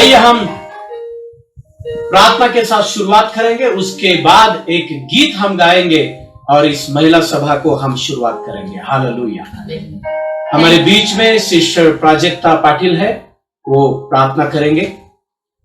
आइए हम प्रार्थना के साथ शुरुआत करेंगे, उसके बाद एक गीत हम गाएंगे और इस महिला सभा को हम शुरुआत करेंगे। हालेलुया। हमारे बीच में सिस्टर प्राजक्ता पाटिल है, वो प्रार्थना करेंगे।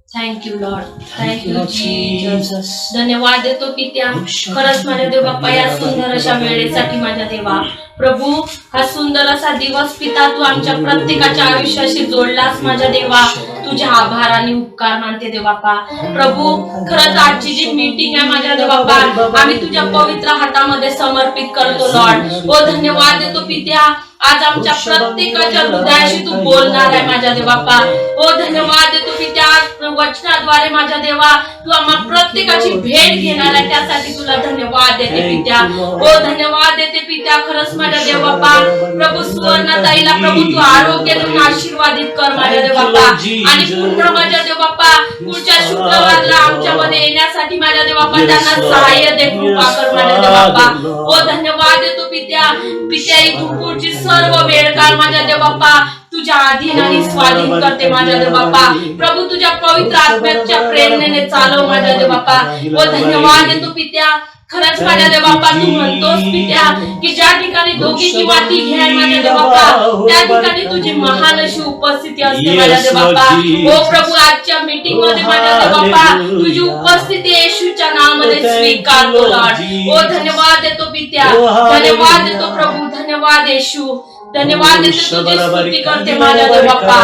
Thank you Lord, thank you Jesus. धन्यवाद देतो पित्या, खरंच माझ्या देव बाप्पा या सुंदर अशा वेळेसाठी माझ्या देवा प्रभू, हा सुंदर असा दिवस पिता तू आमच्या प्रत्येकाच्या आयुष्याशी जोडलास माझ्या देवा, तुझे आभार आणि उपकार मानते देव बाप्पा प्रभू। खरंच आजची जी मीटिंग आहे माझ्या देव बाप्पा, आम्ही तुझ्या पवित्र हातामध्ये समर्पित करतो लॉर्ड। ओ धन्यवाद देतो पित्या, आज आमच्या प्रत्येकाच्या हृदयाशी तू बोलणार आहे माझ्या देव बाप्पा। ओ धन्यवाद देतो पित्या, वचनाद्वारे माझ्या देवा तू आम्हा प्रत्येकाची भेट घेणार आहे, त्यासाठी तुला धन्यवाद देते पित्या। ओ धन्यवाद देते पित्या, खरंच माझ्या देव बाप्पा प्रभू सुवर्णताईला प्रभू तू आरोग्य देऊन आशीर्वादित कर माझ्या देव बाप्पा, आणि पुन्हा माझ्या देव बाप्पा पुढच्या शुक्रवारला आमच्यामध्ये येण्यासाठी माझ्या देव बाप्पा त्यांना सहाय्य दे, कृपा कर माझ्या देव बाप्पा। ओ धन्यवाद देतो पित्या, पित्या इथून पुढची सर्व वेळ काळ माझ्या देव बाप्पा तुझ्या अधीन आणि स्वाधीन करते माझ्या देव बाप्पा प्रभू, तुझ्या पवित्र आत्म्याच्या प्रेरणेने चालव माझ्या देव बाप्पा। ओ धन्यवाद देतो पित्या, खरंच माझ्या देव बाप्पा तू म्हणतोस पित्या की ज्या ठिकाणी दोघी किंवा तिघे आहे माझ्या देव बाप्पा, त्या ठिकाणी तुझी महान अशी उपस्थिती असते माझ्या देव बाप्पा। ओ प्रभू, आजच्या मीटिंग मध्ये माझ्या देव बाप्पा तुझी उपस्थिती येशूच्या नावामध्ये स्वीकारतो लॉर्ड। ओ धन्यवाद देतो पित्या, धन्यवाद देतो प्रभू, धन्यवाद येशू, धन्यवाद देतो, तुझी स्तुती करते माझ्या देव बाप्पा,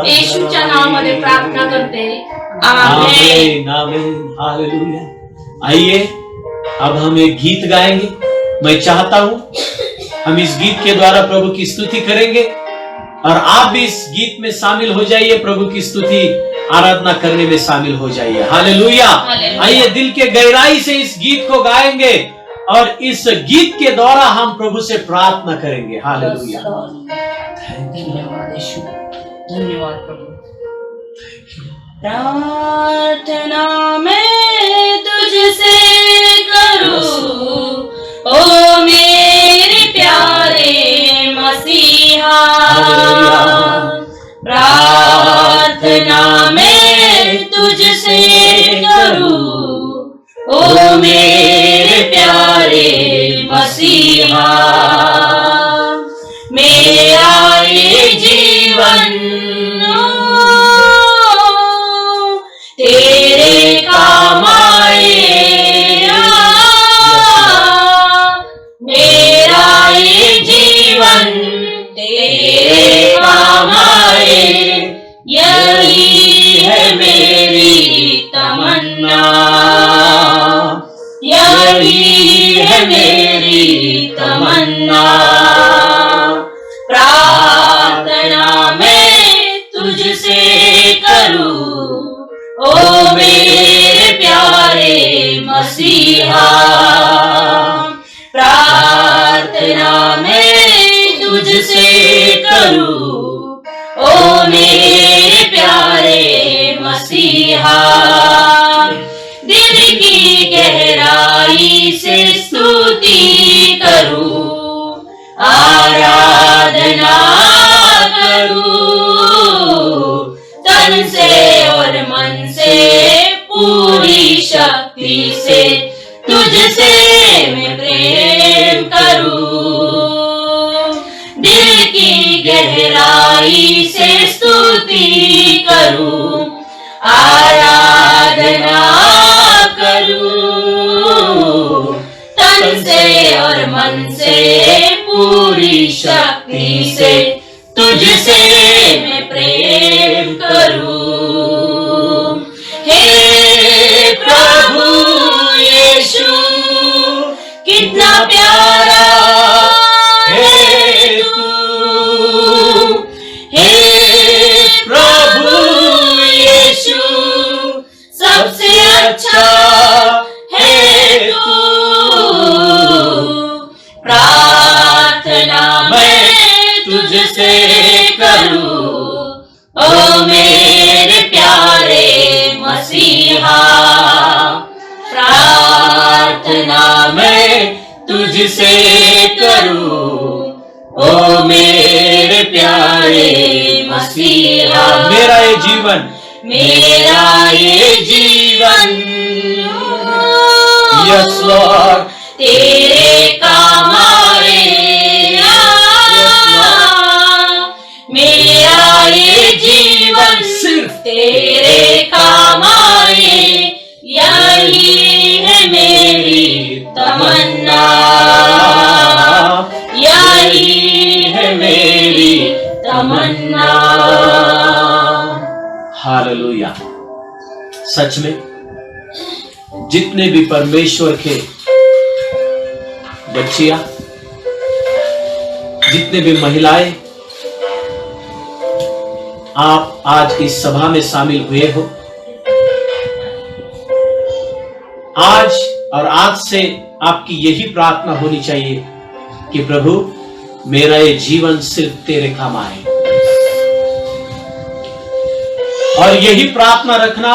येशूच्या नावामध्ये प्रार्थना करते, आमेन आमेन। हालेलुया। आइए अब हम एक गीत गाएंगे। मैं चाहता हूं हम इस गीत के द्वारा प्रभु की स्तुति करेंगे और आप भी इस गीत में शामिल हो जाइए, प्रभु की स्तुति आराधना करने में शामिल हो जाइए। हालेलुया। आइए दिल के गहराई से इस गीत को गाएंगे और इस गीत के द्वारा हम प्रभु से प्रार्थना करेंगे। हालेलुया। धन्यवाद यीशु, धन्यवाद प्रभु। प्रार्थना मैं तुझसे करूं ओ मेरे प्यारे मसीहा, प्रार्थना मैं तुझसे करूं ओ मेरे प्यारे मसीहा, मेरा ये जीवन तेरे काम आएगा, मेरा ये जीवन तेरे काम आए, यही है मेरी तमन्ना, यही है मेरी तमन्ना। प्रार्थना मैं तुझसे करूं ओ मेरे प्यारे मसीहा, प्रार्थना मैं तुझसे करूं ओ मेरे प्यारे मसीहा, दिल की गहराई से स्तुति करूं, आराधना करूं, तन से और मन से पूरी शक्ति से तुझसे मैं प्रेम करूं, दिल की गहराई से स्तुति करूं, आराधना करूं, तन से और मन से पूरी शक्ति से तुझसे मैं प्रेम करूं। हे प्रभु यीशु कितना प्यारा है तू, हे प्रभु यीशु सबसे अच्छा है तू, प्रार्थना मैं तुझसे करूं ओ मेरे प्यारे मसीहा, प्रार्थना मैं तुझसे करूं ओ मेरे प्यारे मसीहा, मेरा ये जीवन, मेरा जीवन यस लॉर्ड, तेरे काम आए, मेरा ये जीवन सिर्फ तेरे काम आए, यही है मेरी तमन्ना, यही है मेरी तमन्ना। हालेलुया। सच में जितने भी परमेश्वर के बच्चियां, जितने भी महिलाएं आप आज इस सभा में शामिल हुए हो, आज और आज से आपकी यही प्रार्थना होनी चाहिए कि प्रभु मेरा ये जीवन सिर्फ तेरे काम आए। और यही प्रार्थना रखना,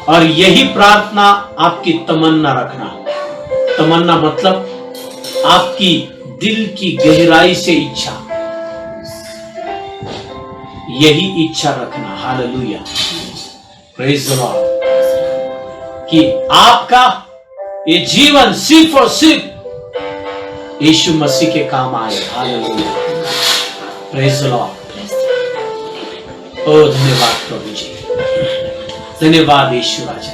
और यही प्रार्थना आपकी तमन्ना रखना। तमन्ना मतलब आपकी दिल की गहराई से इच्छा, यही इच्छा रखना। हालेलुया, प्रेज द लॉर्ड, कि आपका ये जीवन सिर्फ और सिर्फ यीशु मसीह के काम आए। Hallelujah, praise the Lord. ओ धन्यवाद प्रभु जी, धन्यवाद यीशु राजा।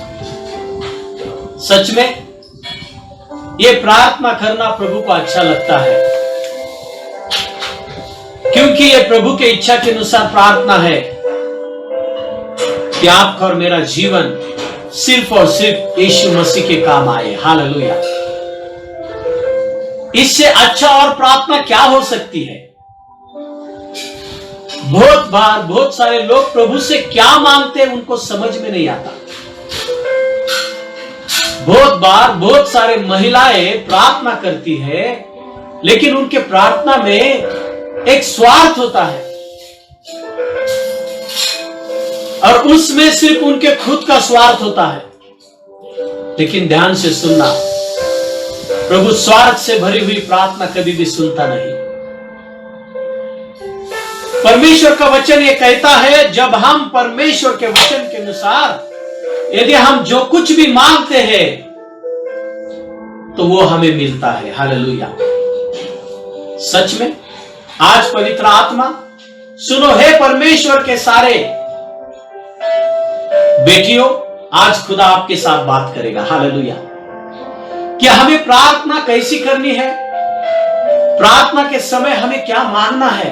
सच में ये प्रार्थना करना प्रभु को अच्छा लगता है, क्योंकि ये प्रभु के इच्छा के अनुसार प्रार्थना है कि आपका और मेरा जीवन सिर्फ और सिर्फ यीशु मसीह के काम आए। हालेलुया। इससे अच्छा और प्रार्थना क्या हो सकती है? बहुत बार बहुत सारे लोग प्रभु से क्या मांगते हैं उनको समझ में नहीं आता। बहुत बार बहुत सारे महिलाएं प्रार्थना करती है, लेकिन उनके प्रार्थना में एक स्वार्थ होता है, और उसमें सिर्फ उनके खुद का स्वार्थ होता है। लेकिन ध्यान से सुनना, प्रभु स्वार्थ से भरी हुई प्रार्थना कभी भी सुनता नहीं। परमेश्वर का वचन ये कहता है, जब हम परमेश्वर के वचन के अनुसार यदि हम जो कुछ भी मांगते हैं तो वो हमें मिलता है। हालेलुया। सच में आज पवित्र आत्मा सुनो, हे परमेश्वर के सारे बेटियों, आज खुदा आपके साथ बात करेगा। हालेलुया। कि हमें प्रार्थना कैसी करनी है, प्रार्थना के समय हमें क्या मांगना है,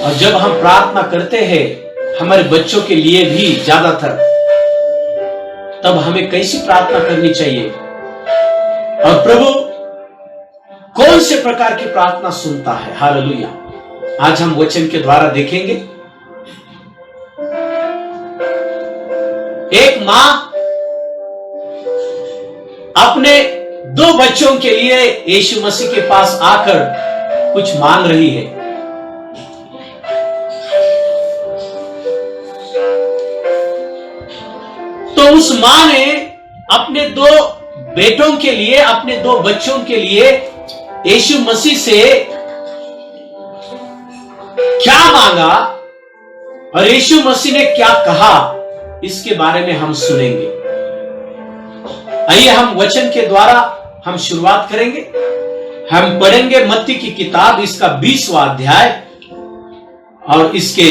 और जब हम प्रार्थना करते हैं हमारे बच्चों के लिए भी ज्यादातर, तब हमें कैसी प्रार्थना करनी चाहिए, और प्रभु कौन से प्रकार की प्रार्थना सुनता है। हालेलुया। आज हम वचन के द्वारा देखेंगे, एक मां अपने 2 बच्चों के लिए यीशु मसीह के पास आकर कुछ मांग रही है। तो उस मां ने अपने 2 बेटों के लिए, अपने 2 बच्चों के लिए यीशु मसीह से क्या मांगा और यीशु मसीह ने क्या कहा, इसके बारे में हम सुनेंगे। आइए हम वचन के द्वारा हम शुरुआत करेंगे। हम पढ़ेंगे मत्ती की किताब, इसका 20वां अध्याय, और इसके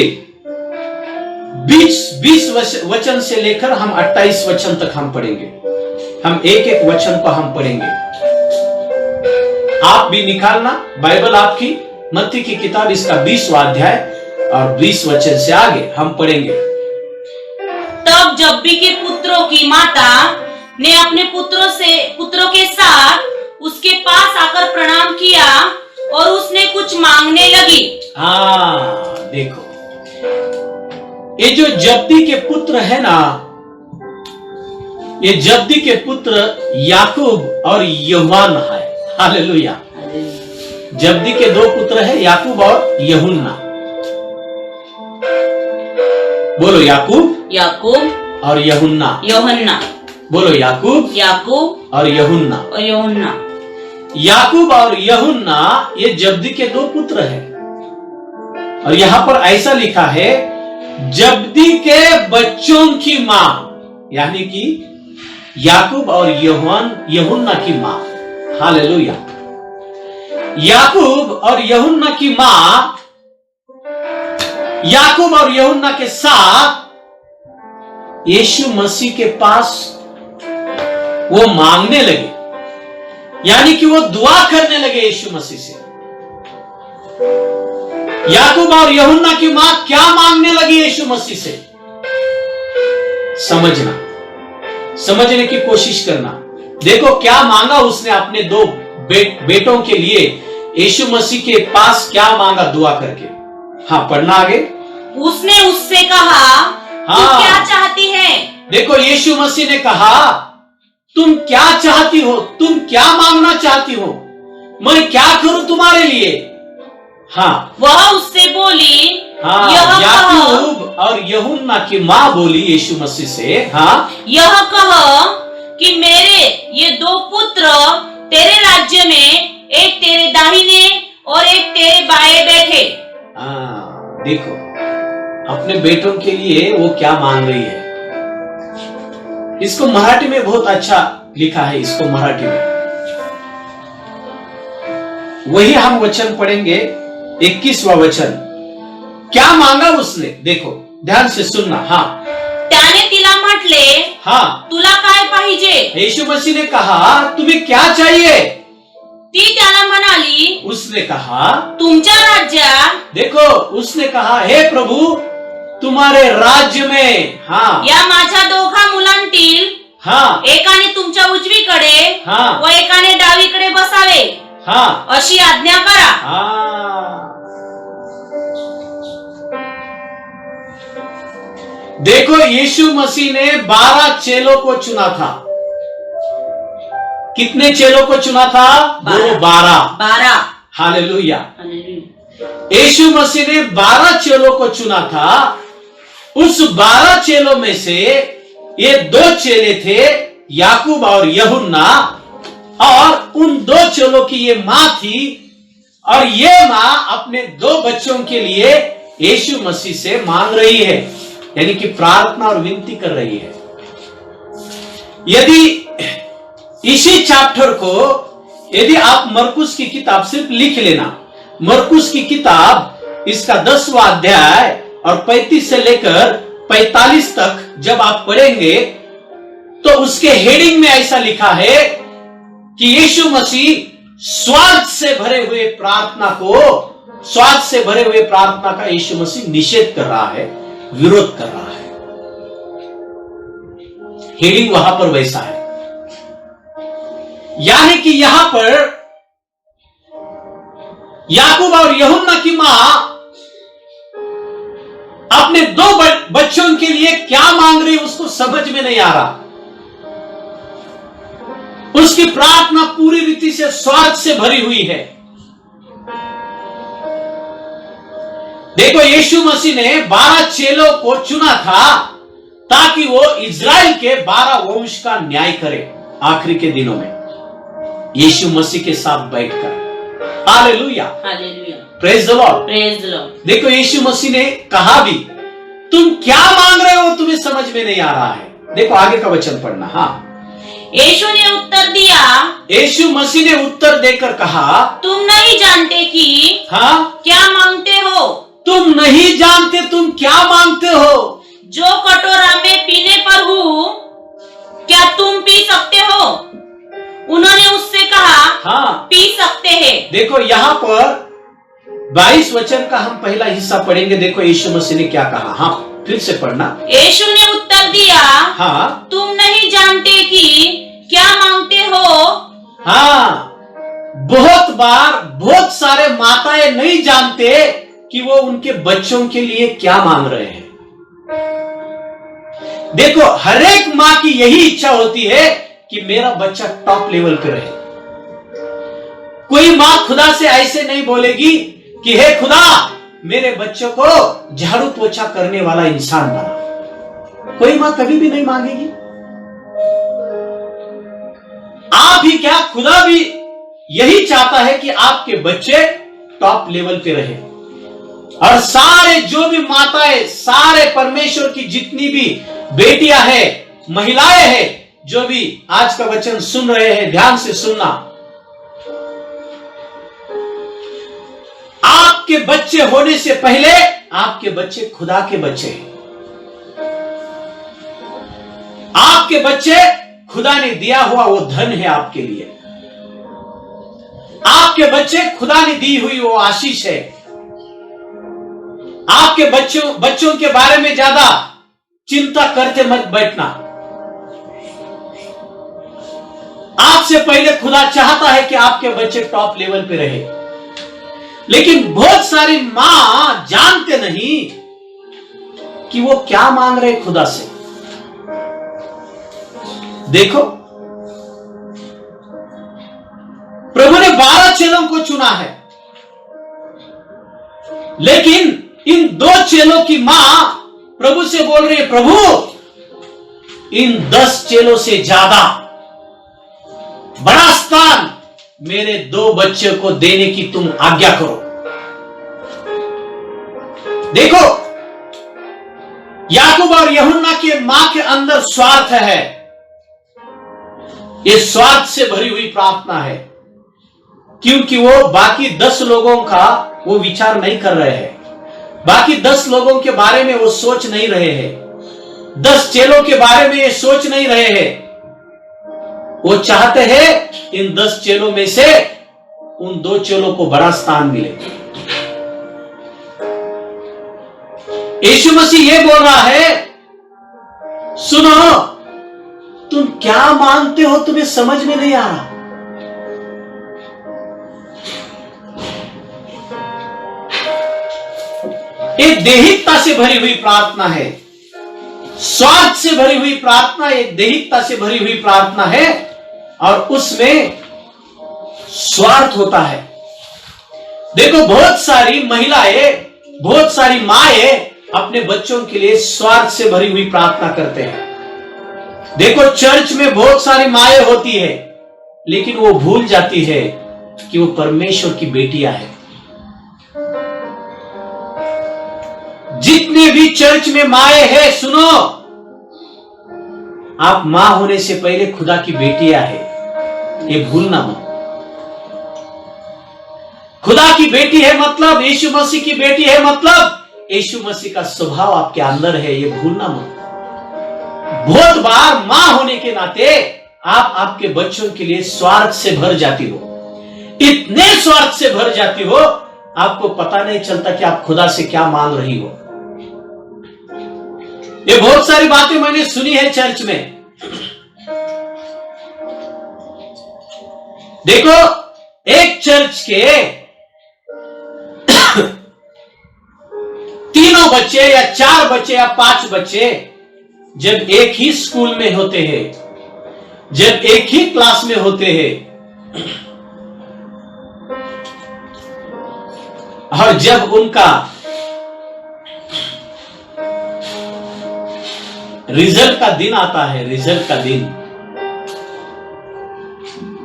20 वचन से लेकर हम 28 वचन तक हम पढ़ेंगे। हम एक एक वचन को हम पढ़ेंगे। आप भी निकालना बाइबल आपकी, मत्ती की किताब, इसका 20वां अध्याय और 20 वचन से आगे हम पढ़ेंगे। तब जब्बी के पुत्रों की माता ने अपने पुत्रों के साथ उसके पास आकर प्रणाम किया और उसने कुछ मांगने लगी। देखो, ये जो जब्दी के पुत्र है ना, ये जब्दी के पुत्र याकूब और यूहन्ना है। हालेलुया। जब्दी के 2 पुत्र है, याकूब और यूहन्ना। बोलो याकूब, याकूब और यूहन्ना। यूहन्ना। बोलो याकूब, याकूब और यूहन्ना। और यूहन्ना। याकूब और यूहन्ना ये जब्दी के 2 पुत्र हैं। और यहां पर ऐसा लिखा है, जब्दी के बच्चों की मां, यानी कि याकूब और यूहन्ना की मां। हालेलुया। याकूब और यूहन्ना की मां याकूब और यूहन्ना के साथ यीशु मसीह के पास वो मांगने लगे, यानी कि वो दुआ करने लगे यीशु मसीह से। याकूब और यूहन्ना की मां क्या मांगने लगी यीशु मसीह से? समझने की कोशिश करना। देखो क्या मांगा उसने अपने दो बेटों के लिए। यीशु मसीह के पास क्या मांगा दुआ करके? हाँ, पढ़ना आगे। उसने उससे कहा, तू क्या चाहती है? देखो यीशु मसीह ने कहा, तुम क्या चाहती हो? तुम क्या मांगना चाहती हो? मैं क्या करूं तुम्हारे लिए? हाँ, वह उससे बोली, हाँ, याकूब और यूहन्ना की मां बोली यीशु मसीह से, हाँ, यह कह कि मेरे ये दो पुत्र तेरे राज्य में एक तेरे दाहिने और एक तेरे बाएं बैठे। हाँ, देखो अपने बेटों के लिए वो क्या मांग रही है। इसको मराठी में बहुत अच्छा लिखा है, इसको मराठी में वही हम वचन पढ़ेंगे, 21वां वचन। क्या मांगा उसने? देखो ध्यान से सुनना। हाँ, त्याने तिला म्हटले, हाँ, तुला काय पाहिजे? यीशु मसीह ने कहा तुम्हें क्या चाहिए? ती त्याला म्हणाली, उसने कहा तुमच्या राज्यात, देखो उसने कहा हे प्रभु तुम्हारे राज्य में, हाँ, या माझ्या दोघा मुलांतील हाँ, एकाने तुमच्या उजवीकडे हाँ, व एकाने डावीकडे बसावे, हाँ, अशी आज्ञा करा। हाँ। देखो यीशु मसीह ने 12 चेलों को चुना था। कितने चेलों को चुना था? 12। हालेलुया। यीशु मसीह ने 12 चेलों को चुना था। उस 12 चेलों में से ये 2 चेले थे, याकूब और यूहन्ना, और उन 2 चेलों की ये मां थी, और ये मां अपने 2 बच्चों के लिए यीशु मसीह से मांग रही है, यानी कि प्रार्थना और विनती कर रही है। यदि इसी चैप्टर को यदि आप मरकुस की किताब सिर्फ लिख लेना, मरकुस की किताब इसका 10वां अध्याय और 35 से लेकर 45 तक जब आप पढ़ेंगे तो उसके हेडिंग में ऐसा लिखा है कि यीशु मसीह स्वार्थ से भरे हुए प्रार्थना का यीशु मसीह निषेध कर रहा है, विरोध कर रहा है। हेडिंग वहां पर वैसा है, यानी कि यहां पर याकूब और यूहन्ना की मां अपने 2 बच्चों के लिए क्या मांग रही है उसको समझ में नहीं आ रहा। उसकी प्रार्थना पूरी रीति से स्वार्थ से भरी हुई है। देखो यीशु मसीह ने 12 चेलों को चुना था ताकि वो इज़राइल के 12 वंश का न्याय करे आखिरी के दिनों में, यीशु मसीह के साथ बैठकर। Hallelujah, hallelujah, praise the Lord, praise the Lord. देखो यीशु मसीह ने कहा भी, तुम क्या मांग रहे हो तुम्हें समझ में नहीं आ रहा है। देखो आगे का वचन पढ़ना। हाँ, यीशु ने उत्तर दिया, यीशु मसीह ने उत्तर देकर कहा, तुम नहीं जानते कि हाँ, क्या मांगते हो। तुम नहीं जानते तुम क्या मांगते हो। जो कटोरा में पीने पर हूँ क्या तुम पी सकते हो? उन्होंने उससे कहा, हाँ, पी सकते हैं। देखो यहाँ पर 22 वचन का हम पहला हिस्सा पढ़ेंगे। देखो यीशु मसीह ने क्या कहा। हाँ, फिर से पढ़ना। यीशु ने उत्तर दिया, हाँ, तुम नहीं जानते कि क्या मांगते हो। हाँ, बहुत बार बहुत सारे माताएं नहीं जानते कि वो उनके बच्चों के लिए क्या मांग रहे हैं। देखो हर एक मां की यही इच्छा होती है कि मेरा बच्चा टॉप लेवल पे रहे। कोई मां खुदा से ऐसे नहीं बोलेगी कि हे खुदा मेरे बच्चों को झाड़ू पोछा करने वाला इंसान बना। कोई मां कभी भी नहीं मांगेगी। आप ही क्या, खुदा भी यही चाहता है कि आपके बच्चे टॉप लेवल पे रहे। और सारे जो भी माताएं, सारे परमेश्वर की जितनी भी बेटियां हैं, महिलाएं हैं, जो भी आज का वचन सुन रहे हैं, ध्यान से सुनना। आपके बच्चे होने से पहले आपके बच्चे खुदा के बच्चे हैं। आपके बच्चे खुदा ने दिया हुआ वो धन है आपके लिए। आपके बच्चे खुदा ने दी हुई वो आशीष है। आपके बच्चों के बारे में ज्यादा चिंता करते मत बैठना। आपसे पहले खुदा चाहता है कि आपके बच्चे टॉप लेवल पे रहे, लेकिन बहुत सारी मां जानते नहीं कि वो क्या मांग रहे खुदा से। देखो, प्रभु ने 12 चेलों को चुना है, लेकिन इन 2 चेलों की मां प्रभु से बोल रही है, प्रभु इन 10 चेलों से ज्यादा बड़ा स्थान मेरे 2 बच्चों को देने की तुम आज्ञा करो। देखो, याकूब और यूहन्ना के मां के अंदर स्वार्थ है। ये स्वार्थ से भरी हुई प्रार्थना है, क्योंकि वो बाकी 10 लोगों का वो विचार नहीं कर रहे हैं। बाकी 10 लोगों के बारे में वो सोच नहीं रहे हैं। 10 चेलों के बारे में ये सोच नहीं रहे हैं। वो चाहते हैं इन 10 चेलों में से उन 2 चेलों को बड़ा स्थान मिले। यीशु मसीह ये बोल रहा है, सुनो, तुम क्या मांगते हो, तुम्हें समझ में नहीं आ रहा। एक देहिकता से भरी हुई प्रार्थना है, स्वार्थ से भरी हुई प्रार्थना, एक देहिकता से भरी हुई प्रार्थना है, और उसमें स्वार्थ होता है। देखो, बहुत सारी महिलाएं, बहुत सारी माएं अपने बच्चों के लिए स्वार्थ से भरी हुई प्रार्थना करते हैं। देखो, चर्च में बहुत सारी माएं होती है, लेकिन वो भूल जाती है कि वो परमेश्वर की बेटियां हैं। जितने भी चर्च में माएं हैं, सुनो, आप मां होने से पहले खुदा की बेटियां हैं, ये भूलना मत। खुदा की बेटी है मतलब यीशु मसीह की बेटी है, मतलब यीशु मसीह का स्वभाव आपके अंदर है, ये भूलना मत। बहुत बार मां होने के नाते आप आपके बच्चों के लिए स्वार्थ से भर जाती हो, इतने स्वार्थ से भर जाती हो, आपको पता नहीं चलता कि आप खुदा से क्या मांग रही हो। ये बहुत सारी बातें मैंने सुनी है चर्च में। देखो, एक चर्च के 3 बच्चे या 4 बच्चे या 5 बच्चे जब एक ही स्कूल में होते हैं, जब एक ही क्लास में होते हैं, और जब उनका रिजल्ट का दिन आता है, रिजल्ट का दिन,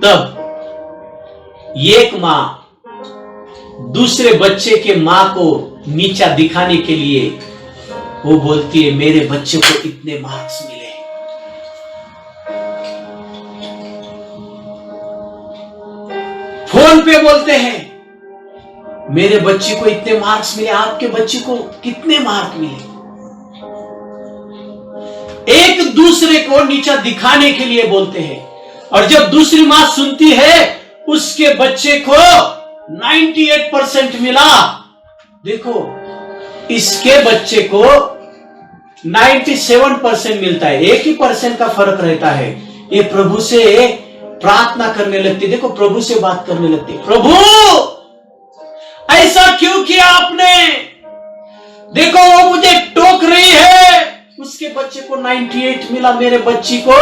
तब एक मां दूसरे बच्चे के मां को नीचा दिखाने के लिए वो बोलती है, मेरे बच्चे को इतने मार्क्स मिले। फोन पे बोलते हैं, मेरे बच्चे को इतने मार्क्स मिले, आपके बच्चे को कितने मार्क मिले। एक दूसरे को नीचा दिखाने के लिए बोलते हैं, और जब दूसरी मां सुनती है उसके बच्चे को 98% मिला, देखो इसके बच्चे को 97% मिलता है, 1 ही % का फर्क रहता है। ये प्रभु से प्रार्थना करने लगती, देखो प्रभु से बात करने लगती, प्रभु ऐसा क्यों किया आपने, देखो वो मुझे टोक रही है, उसके बच्चे को 98 मिला, मेरे बच्ची को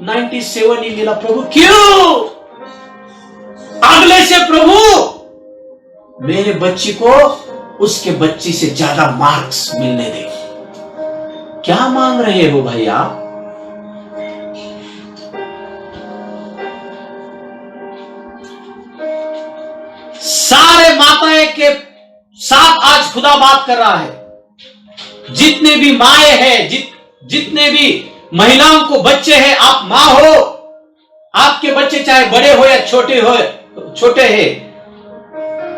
97 ही मिला, प्रभु क्यों। अगले से प्रभु मेरे बच्ची को उसके बच्ची से ज्यादा मार्क्स मिलने दे। क्या मांग रहे हो भाई आप। सारे माताएं के साफ आज खुदा बात कर रहा है। जितने भी माए हैं, जितने भी महिलाओं को बच्चे हैं, आप मां हो, आपके बच्चे चाहे बड़े हो या छोटे हैं,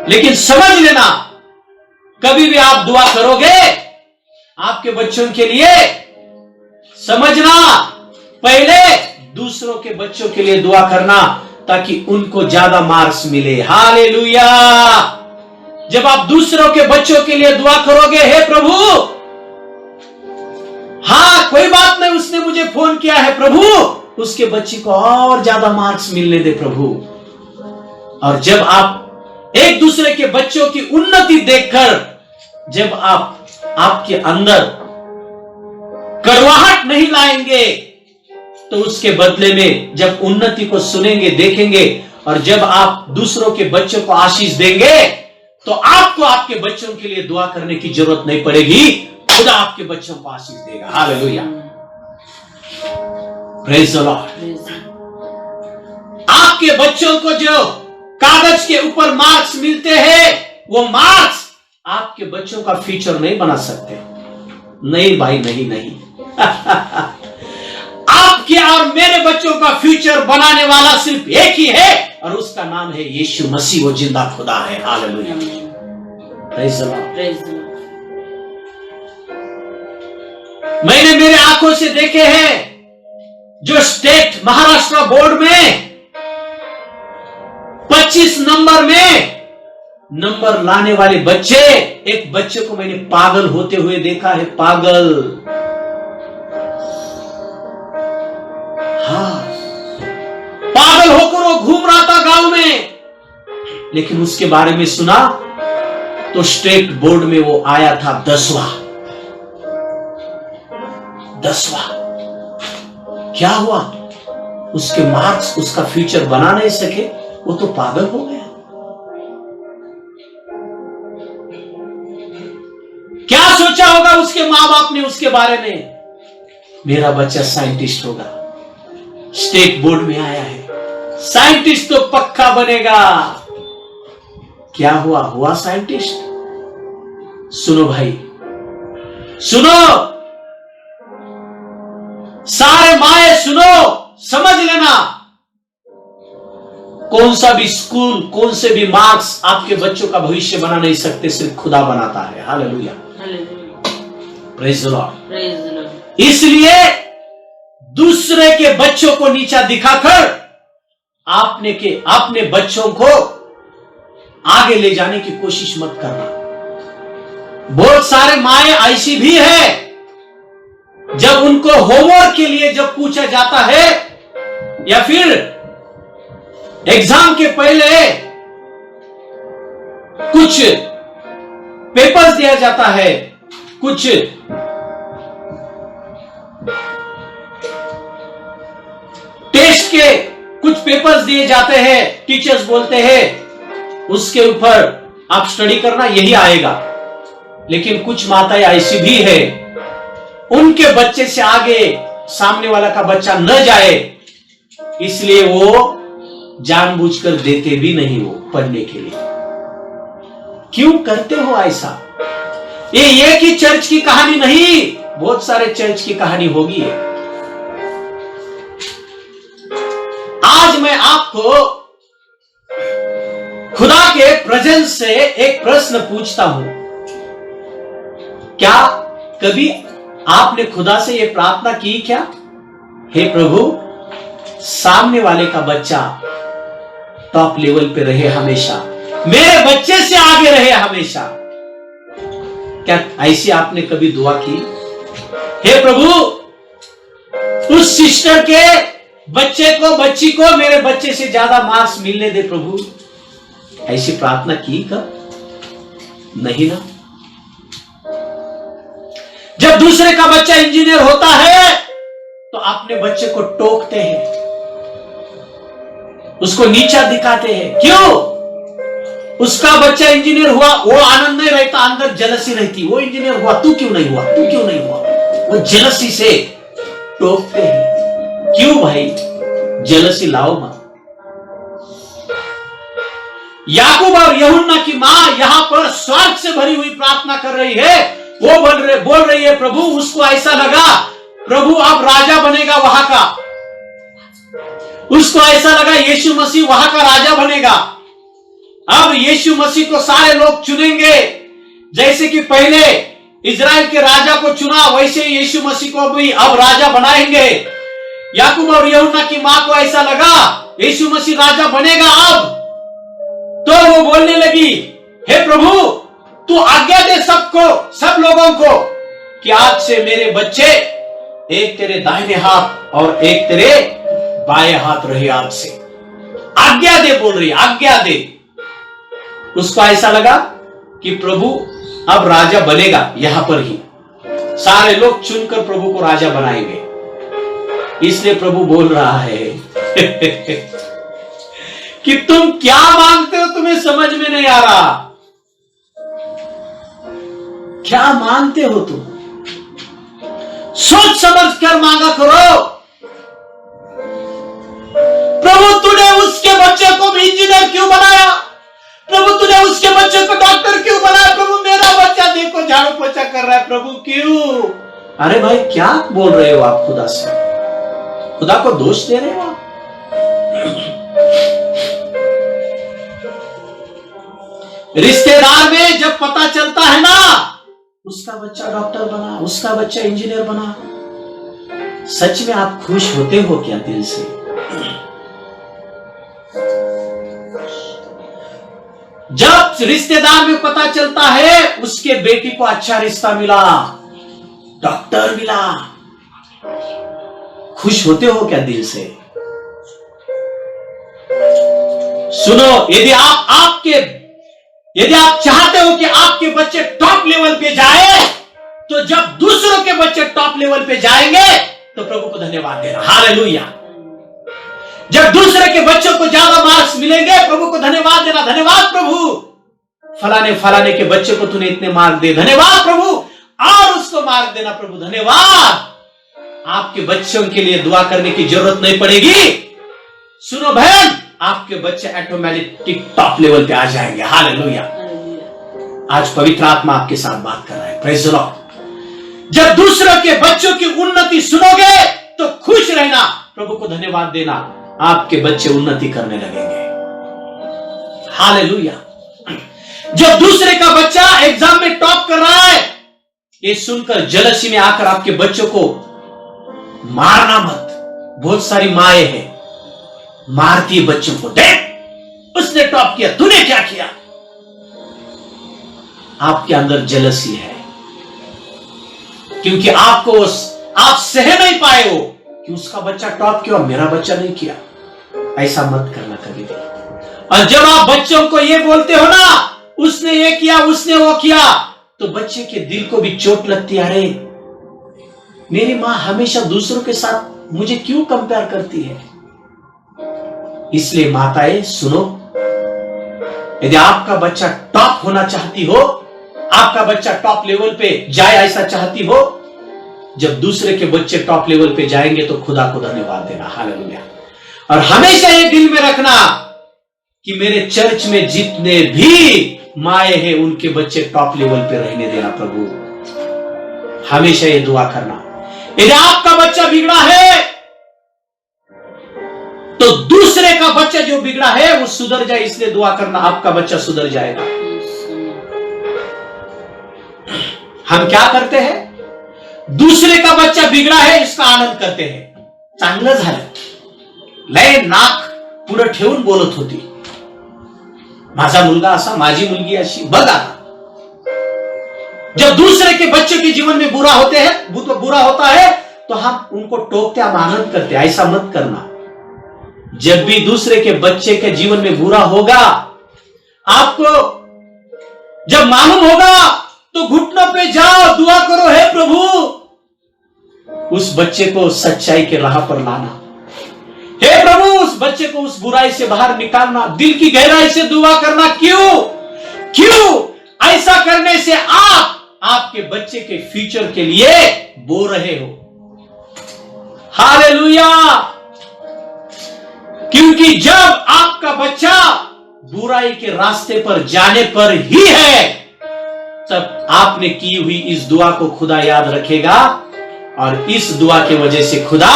लेकिन समझ लेना, कभी भी आप दुआ करोगे आपके बच्चों के लिए, समझना पहले दूसरों के बच्चों के लिए दुआ करना, ताकि उनको ज्यादा मार्क्स मिले। हालेलुया। जब आप दूसरों के बच्चों के लिए दुआ करोगे, हे प्रभु, हाँ कोई बात नहीं, उसने मुझे फोन किया है प्रभु, उसके बच्चे को और ज्यादा मार्क्स मिलने दे प्रभु। और जब आप एक दूसरे के बच्चों की उन्नति देखकर, जब आप आपके अंदर कड़वाहट नहीं लाएंगे, तो उसके बदले में जब उन्नति को सुनेंगे, देखेंगे, और जब आप दूसरों के बच्चों को आशीष देंगे, तो आपको आपके बच्चों के लिए दुआ करने की जरूरत नहीं पड़ेगी, खुदा आपके बच्चों को आशीष देगा। हालेलुया। Praise the Lord. आपके बच्चों को जो कागज के ऊपर मार्क्स मिलते हैं, वो मार्क्स आपके बच्चों का फ्यूचर नहीं बना सकते। नहीं भाई, नहीं। आपके और मेरे बच्चों का फ्यूचर बनाने वाला सिर्फ एक ही है, और उसका नाम है यीशु मसीह। वो जिंदा खुदा है। हालेलुया। Praise the Lord. मैंने मेरे आंखों से देखे हैं, जो स्टेट महाराष्ट्र बोर्ड में 25 नंबर में नंबर लाने वाले बच्चे, एक बच्चे को मैंने पागल होते हुए देखा है। पागल, हाँ, पागल होकर वो घूम रहा था गांव में, लेकिन उसके बारे में सुना तो स्टेट बोर्ड में वो आया था 10वां। क्या हुआ? उसके मार्क्स उसका फ्यूचर बना नहीं सके, वो तो पागल हो गया। क्या सोचा होगा उसके मां बाप ने उसके बारे में? मेरा बच्चा साइंटिस्ट होगा, स्टेट बोर्ड में आया है, साइंटिस्ट तो पक्का बनेगा। क्या हुआ साइंटिस्ट। सुनो भाई, सुनो, सारे माए सुनो, समझ लेना, कौन सा भी स्कूल, कौन से भी मार्क्स आपके बच्चों का भविष्य बना नहीं सकते, सिर्फ खुदा बनाता है। हालेलुया। Praise the Lord. इसलिए दूसरे के बच्चों को नीचा दिखाकर अपने बच्चों को आगे ले जाने की कोशिश मत करना। बहुत सारे माए ऐसी भी है, जब उनको होमवर्क के लिए जब पूछा जाता है, या फिर एग्जाम के पहले कुछ पेपर्स दिया जाता है, कुछ टेस्ट के कुछ पेपर्स दिए जाते हैं, टीचर्स बोलते हैं उसके ऊपर आप स्टडी करना, यही आएगा। लेकिन कुछ माताएं ऐसी भी है, उनके बच्चे से आगे सामने वाला का बच्चा न जाए, इसलिए वो जानबूझकर देते भी नहीं वो पढ़ने के लिए। क्यों करते हो ऐसा? ये एक ही चर्च की कहानी नहीं, बहुत सारे चर्च की कहानी होगी। आज मैं आपको खुदा के प्रेजेंस से एक प्रश्न पूछता हूं। क्या कभी आपने खुदा से यह प्रार्थना की क्या? हे प्रभु, सामने वाले का बच्चा टॉप लेवल पे रहे हमेशा, मेरे बच्चे से आगे रहे हमेशा। क्या ऐसी आपने कभी दुआ की? हे प्रभु, उस सिस्टर के बच्चे को, बच्ची को मेरे बच्चे से ज्यादा मार्क्स मिलने दे प्रभु। ऐसी प्रार्थना की कब? नहीं ना। जब दूसरे का बच्चा इंजीनियर होता है तो अपने बच्चे को टोकते हैं, उसको नीचा दिखाते हैं। क्यों? उसका बच्चा इंजीनियर हुआ, वो आनंद नहीं रहता, अंदर जलसी रहती। वो इंजीनियर हुआ, तू क्यों नहीं हुआ, तू क्यों नहीं हुआ? वो जलसी से टोकते हैं। क्यों भाई? जलसी लाओ मत। याकूब और यूहन्ना की मां यहां पर स्वार्थ से भरी हुई प्रार्थना कर रही है। वो बोल रही है प्रभु, उसको ऐसा लगा प्रभु अब राजा बनेगा वहां का, उसको ऐसा लगा यीशु मसीह वहां का राजा बनेगा। अब यीशु मसीह को सारे लोग चुनेंगे, जैसे कि पहले इजराइल के राजा को चुना वैसे यीशु मसीह को भी अब राजा बनाएंगे। याकूब और यूहन्ना की मां को ऐसा लगा यीशु मसीह राजा बनेगा अब, तो वो बोलने लगी, हे प्रभु तू आज्ञा दे सबको, सब लोगों को कि आज से मेरे बच्चे एक तेरे दाहिने हाथ और एक तेरे बाएं हाथ रहे। आज से आज्ञा दे बोल रही, आज्ञा दे। उसको ऐसा लगा कि प्रभु अब राजा बनेगा, यहां पर ही सारे लोग चुनकर प्रभु को राजा बनाएंगे। इसलिए प्रभु बोल रहा है कि तुम क्या मांगते हो, तुम्हें समझ में नहीं आ रहा। क्या मांगते हो तुम? सोच समझ कर मांगा करो। प्रभु तूने उसके बच्चे को भी इंजीनियर क्यों बनाया? प्रभु तूने उसके बच्चे को डॉक्टर क्यों बनाया? प्रभु मेरा बच्चा देखो झाड़ू पोछा कर रहा है, प्रभु क्यों? अरे भाई क्या बोल रहे हो आप खुदा से? खुदा को दोष दे रहे हो आप? रिश्तेदार में जब पता चलता है ना उसका बच्चा डॉक्टर बना, उसका बच्चा इंजीनियर बना, सच में आप खुश होते हो क्या दिल से? जब रिश्तेदार में पता चलता है उसके बेटी को अच्छा रिश्ता मिला, डॉक्टर मिला, खुश होते हो क्या दिल से? सुनो, यदि आप चाहते हो कि आपके बच्चे टॉप लेवल पे जाए, तो जब दूसरों के बच्चे टॉप लेवल पे जाएंगे तो प्रभु को धन्यवाद देना। हालेलुया। जब दूसरे के बच्चों को ज्यादा मार्क्स मिलेंगे, प्रभु को धन्यवाद देना। धन्यवाद प्रभु, फलाने के बच्चे को तूने इतने मार्क दे, धन्यवाद प्रभु, और उसको मार्क देना प्रभु, धन्यवाद। आपके बच्चों के लिए दुआ करने की जरूरत नहीं पड़ेगी। सुनो बहन, आपके बच्चे ऑटोमेटिक टॉप लेवल पे आ जाएंगे। हालेलुया। आज पवित्र आत्मा आपके साथ बात कर रहा है। Praise the Lord. जब दूसरों के बच्चों की उन्नति सुनोगे तो खुश रहना, प्रभु को धन्यवाद देना, आपके बच्चे उन्नति करने लगेंगे। हालेलुया। जब दूसरे का बच्चा एग्जाम में टॉप कर रहा है, ये सुनकर जलसी में आकर आपके बच्चों को मारना मत। बहुत सारी माएं हैं मारती है बच्चों को, देख उसने टॉप किया, तूने क्या किया? आपके अंदर जलसी है, क्योंकि आप सह नहीं पाए हो कि उसका बच्चा टॉप किया, मेरा बच्चा नहीं किया। ऐसा मत करना कभी भी। और जब आप बच्चों को ये बोलते हो ना, उसने ये किया, उसने वो किया, तो बच्चे के दिल को भी चोट लगती है। अरे मेरी मां हमेशा दूसरों के साथ मुझे क्यों कंपेयर करती है? इसलिए माताएं सुनो, यदि आपका बच्चा टॉप होना चाहती हो, आपका बच्चा टॉप लेवल पे जाए ऐसा चाहती हो, जब दूसरे के बच्चे टॉप लेवल पे जाएंगे तो खुदा को धन्यवाद देना। हालेलुया। और हमेशा ये दिल में रखना कि मेरे चर्च में जितने भी माए हैं उनके बच्चे टॉप लेवल पे रहने देना प्रभु। हमेशा ये दुआ करना। यदि आपका बच्चा बिगड़ा है तो दूसरे का बच्चा जो बिगड़ा है वो सुधर जाए, इसलिए दुआ करना, आपका बच्चा सुधर जाएगा। हम क्या करते हैं? दूसरे का बच्चा बिगड़ा है इसका आनंद करते हैं, चांगलं झालं, लय नाक पुढे ठेवून बोलत होती, माझा मुलगा असा, माझी मुलगी अशी। बघा, जब दूसरे के बच्चे के जीवन में बुरा होता है तो हम उनको टोकते, हम आनंद करते। ऐसा मत करना। जब भी दूसरे के बच्चे के जीवन में बुरा होगा, आपको जब मालूम होगा तो घुटनों पे जाओ, दुआ करो, हे प्रभु उस बच्चे को सच्चाई के राह पर लाना, हे प्रभु उस बच्चे को उस बुराई से बाहर निकालना, दिल की गहराई से दुआ करना। क्यों ऐसा करने से आपके बच्चे के फ्यूचर के लिए बो रहे हो। हालेलुया। क्योंकि जब आपका बच्चा बुराई के रास्ते पर जाने पर ही है, तब आपने की हुई इस दुआ को खुदा याद रखेगा और इस दुआ की वजह से खुदा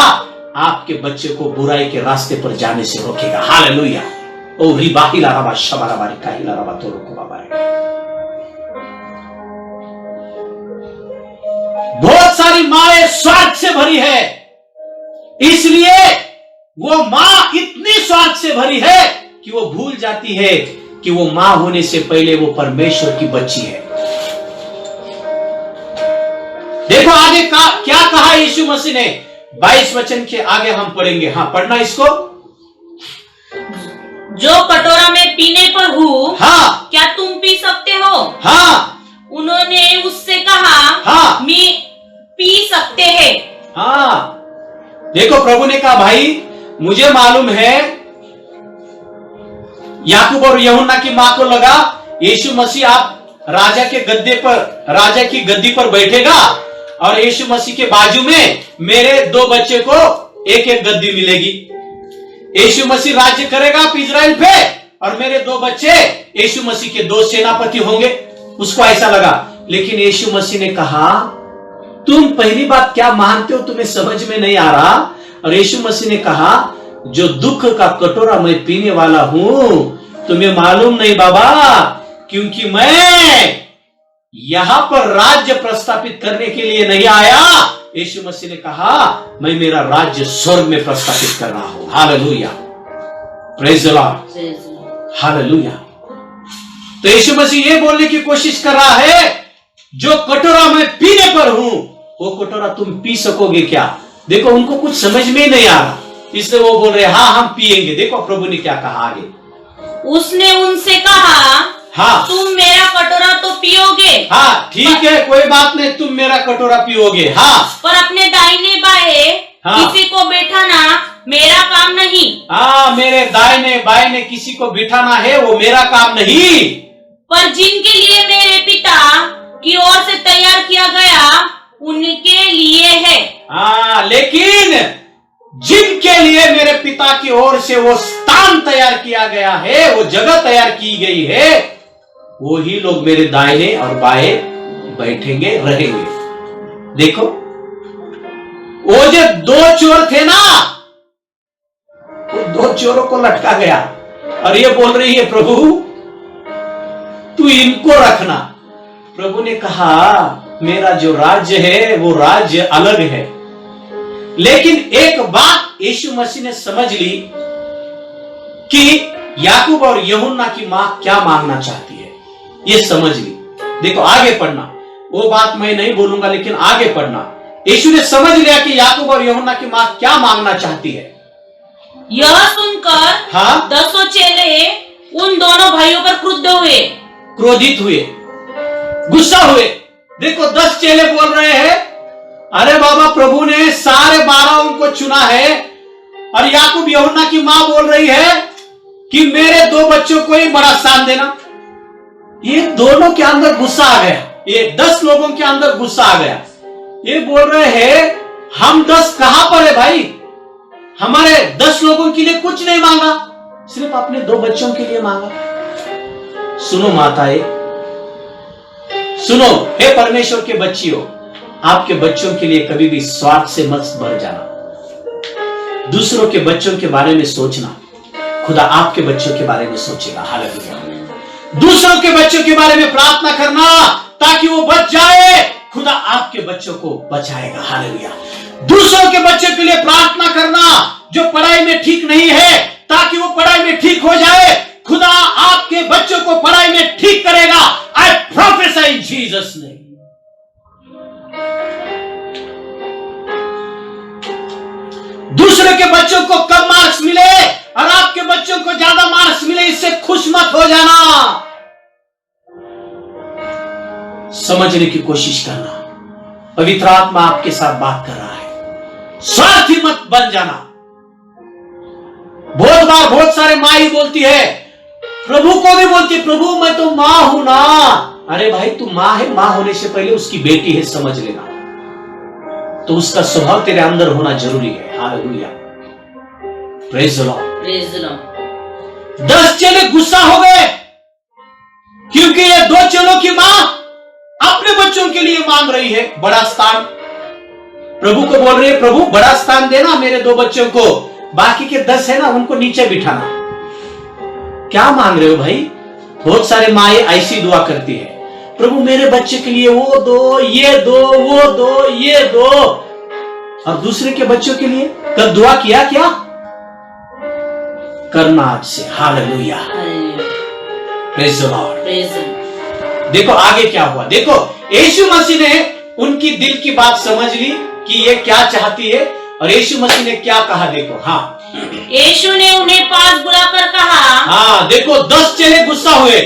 आपके बच्चे को बुराई के रास्ते पर जाने से रोकेगा। हालेलुया। ओ रिबाहिला रबा शबारा बारी काहिला रबा तोरो को बाबा। बहुत सारी माएं स्वार्थ से भरी है, इसलिए वो मां इतनी स्वार्थ से भरी है कि वो भूल जाती है कि वो मां होने से पहले वो परमेश्वर की बच्ची है। देखो आगे क्या कहा यीशु मसीह ने, 22 वचन के आगे हम पढ़ेंगे। हाँ, पढ़ना इसको। जो कटोरा में पीने पर हूँ, हाँ, क्या तुम पी सकते हो? हाँ। उन्होंने उससे कहा, हाँ, मैं पी सकते हैं। हाँ, देखो प्रभु ने कहा, भाई मुझे मालूम है याकूब और यूहन्ना की मां को लगा यीशु मसीह आप राजा की गद्दी पर बैठेगा और यीशु मसीह के बाजू में मेरे 2 बच्चे को एक एक गद्दी मिलेगी। यीशु मसीह राज्य करेगा इजराइल पे और मेरे 2 बच्चे यीशु मसीह के 2 सेनापति होंगे। उसको ऐसा लगा, लेकिन यीशु मसीह ने कहा, तुम पहली बात क्या मानते हो, तुम्हें समझ में नहीं आ रहा। और यीशु मसीह ने कहा, जो दुख का कटोरा मैं पीने वाला हूं तुम्हें मालूम नहीं बाबा, क्योंकि मैं यहां पर राज्य प्रस्थापित करने के लिए नहीं आया। यीशु मसीह ने कहा, मैं मेरा राज्य स्वर्ग में प्रस्थापित कर रहा हूं। Hallelujah, praise the Lord, hallelujah. तो यीशु मसीह ये बोलने की कोशिश कर रहा है, जो कटोरा मैं पीने पर हूं वो कटोरा तुम पी सकोगे क्या? देखो उनको कुछ समझ में नहीं आ रहा, इसलिए वो बोल रहे हाँ हम पिएंगे। देखो प्रभु ने क्या कहा आगे। उसने उनसे कहा, हाँ, तुम मेरा कटोरा तो पियोगे। हाँ ठीक है, कोई बात नहीं, तुम मेरा कटोरा पियोगे। हाँ, पर अपने दाहिने बाएं हाँ, किसी को बैठाना मेरा काम नहीं। हाँ, मेरे दाहिने बाएं किसी को बिठाना है वो मेरा काम नहीं, पर जिनके लिए मेरे पिता की ओर से तैयार किया गया उनके लिए है। हाँ, लेकिन जिनके लिए मेरे पिता की ओर से वो स्थान तैयार किया गया है, वो जगह तैयार की गई है, वो ही लोग मेरे दाहिने और बाएं बैठेंगे, रहेंगे। देखो वो जो 2 चोर थे ना, वो 2 चोरों को लटका गया और ये बोल रही है, प्रभु तू इनको रखना। प्रभु ने कहा, मेरा जो राज्य है वो राज्य अलग है। लेकिन एक बात यीशु मसीह ने समझ ली कि याकूब और यूहन्ना की मां क्या मांगना चाहती है, ये समझ ली। देखो आगे पढ़ना, वो बात मैं नहीं बोलूंगा, लेकिन आगे पढ़ना। यीशु ने समझ लिया कि याकूब और यूहन्ना की मां क्या मांगना चाहती है। यह सुनकर हाँ, 10 चेले उन दोनों भाइयों पर क्रोधित हुए, गुस्सा हुए। देखो 10 चेले बोल रहे हैं, अरे बाबा प्रभु ने सारे 12 को चुना है, और याकूब यूहन्ना की मां बोल रही है कि मेरे 2 बच्चों को ही बड़ा स्थान देना। ये दोनों के अंदर गुस्सा आ गया, ये 10 लोगों के अंदर गुस्सा आ गया। ये बोल रहे हैं, हम 10 कहां पर है भाई, हमारे 10 लोगों के लिए कुछ नहीं मांगा, सिर्फ अपने 2 बच्चों के लिए मांगा। सुनो माताएं, सुनो, हे परमेश्वर के बच्चियों, आपके बच्चों के लिए कभी भी स्वार्थ से मत भर जाना। दूसरों के बच्चों के बारे में सोचना, खुदा आपके बच्चों के बारे में सोचेगा। हालेलुया। दूसरों के बच्चों के बारे में प्रार्थना करना ताकि वो बच जाए, खुदा आपके बच्चों को बचाएगा। हालेलुया। दूसरों के बच्चों के लिए प्रार्थना करना जो पढ़ाई में ठीक नहीं है, ताकि वो पढ़ाई में ठीक हो जाए, खुदा आपके बच्चों को पढ़ाई में ठीक करेगा। आई प्रोफेसी इन जीसस नेम। दूसरे के बच्चों को कम मार्क्स मिले और आपके बच्चों को ज्यादा मार्क्स मिले, इससे खुश मत हो जाना। समझने की कोशिश करना, पवित्र आत्मा आपके साथ बात कर रहा है। स्वार्थी मत बन जाना। बहुत बार बहुत सारे माँ ही बोलती है, प्रभु को भी बोलती है, प्रभु मैं तो मां हूं ना। अरे भाई तू मां है, मां होने से पहले उसकी बेटी है, समझ लेना। तो उसका स्वभाव तेरे अंदर होना जरूरी है। Hallelujah, praise the Lord. 10 चेले गुस्सा हो गए, क्योंकि ये 2 चेलों की मां अपने बच्चों के लिए मांग रही है बड़ा स्थान। प्रभु को बोल रही है, प्रभु बड़ा स्थान देना मेरे 2 बच्चों को, बाकी के 10 है ना उनको नीचे बिठाना। क्या मांग रहे हो भाई? बहुत सारे माएं ऐसी दुआ करती है, प्रभु मेरे बच्चे के लिए वो दो, ये दो, वो दो, ये दो, और दूसरे के बच्चों के लिए कब दुआ किया? क्या करना आज से। Hallelujah, praise the Lord. देखो आगे क्या हुआ। देखो यीशु मसीह ने उनकी दिल की बात समझ ली कि ये क्या चाहती है, और यीशु मसीह ने क्या कहा। देखो, हाँ, यीशु ने उन्हें पास बुलाकर कहा। हाँ देखो, 10 चेले गुस्सा हुए।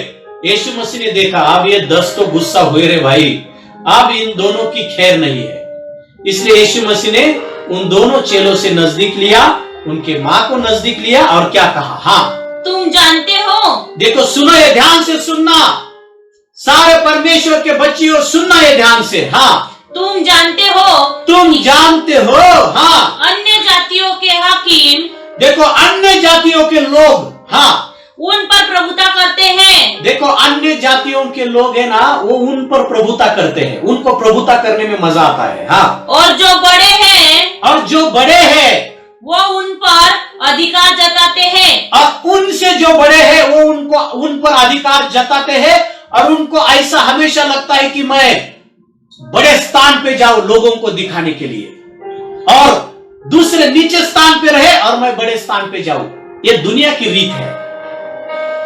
यीशु मसीह ने देखा अब ये 10 तो गुस्सा हुए रे भाई, अब इन दोनों की खैर नहीं है। इसलिए यीशु मसीह ने उन दोनों चेलों से नजदीक लिया, उनके माँ को नजदीक लिया, और क्या कहा? हाँ, तुम जानते हो। देखो सुनो, ये ध्यान से सुनना, सारे परमेश्वर के बच्चियों सुनना ये ध्यान से। हाँ, तुम जानते हो। तुम जानते हो। हाँ, अन्य जातियों के हाकिम, देखो अन्य जातियों के लोग, हाँ, उन पर प्रभुता करते हैं। देखो अन्य जातियों के लोग है ना, वो उन पर प्रभुता करते हैं, उनको प्रभुता करने में मजा आता है। हाँ, और जो बड़े हैं, और जो बड़े हैं वो उन पर अधिकार जताते हैं। और उनसे जो बड़े हैं वो उन पर अधिकार जताते हैं, और उनको ऐसा हमेशा लगता है कि मैं बड़े स्थान पे जाऊं लोगों को दिखाने के लिए, और दूसरे नीचे स्थान पे रहे और मैं बड़े स्थान पे जाऊं। ये दुनिया की रीत है।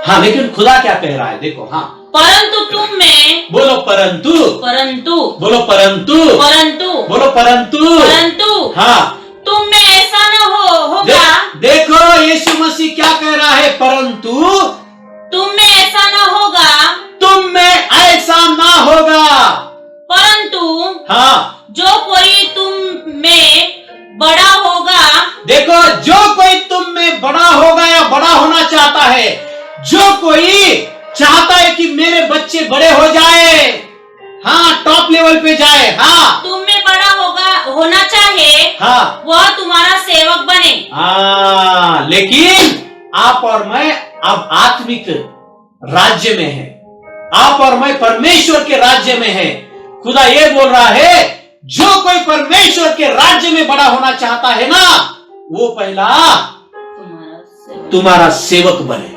हाँ, लेकिन खुदा क्या कह रहा है? देखो, हाँ, परंतु तुम में, बोलो परंतु, परंतु, बोलो परंतु, परंतु, बोलो परंतु, परंतु, हाँ, तुम में ऐसा न होगा। देखो यीशु मसीह क्या कह रहा है? परंतु तुम में ऐसा न होगा, तुम में ऐसा ना होगा। परंतु हाँ, जो कोई तुम में बड़ा होगा, देखो जो कोई तुम में बड़ा होगा या बड़ा होना चाहता है, जो कोई चाहता है कि मेरे बच्चे बड़े हो जाए, हाँ, टॉप लेवल पे जाए, हाँ, तुम में बड़ा होना चाहे, हाँ, वह तुम्हारा सेवक बने। हाँ, लेकिन आप और मैं अब आत्मिक राज्य में है, आप और मैं परमेश्वर के राज्य में है। खुदा ये बोल रहा है, जो कोई परमेश्वर के राज्य में बड़ा होना चाहता है ना, वो पहला तुम्हारा सेवक बने।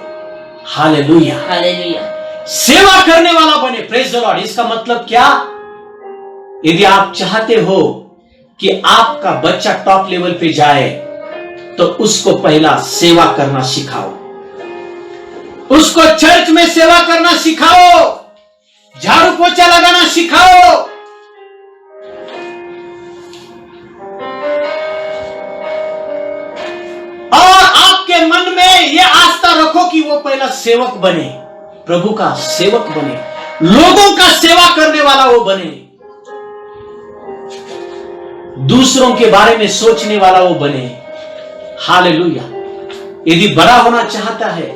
Hallelujah, hallelujah. सेवा करने वाला बने। Praise the Lord. इसका मतलब क्या? यदि आप चाहते हो कि आपका बच्चा टॉप लेवल पे जाए, तो उसको पहला सेवा करना सिखाओ, उसको चर्च में सेवा करना सिखाओ, झाड़ू पोछा लगाना सिखाओ, और आपके मन में यह आस्था रखो कि वो पहला सेवक बने, प्रभु का सेवक बने, लोगों का सेवा करने वाला वो बने, दूसरों के बारे में सोचने वाला वो बने। हालेलुया। यदि बड़ा होना चाहता है,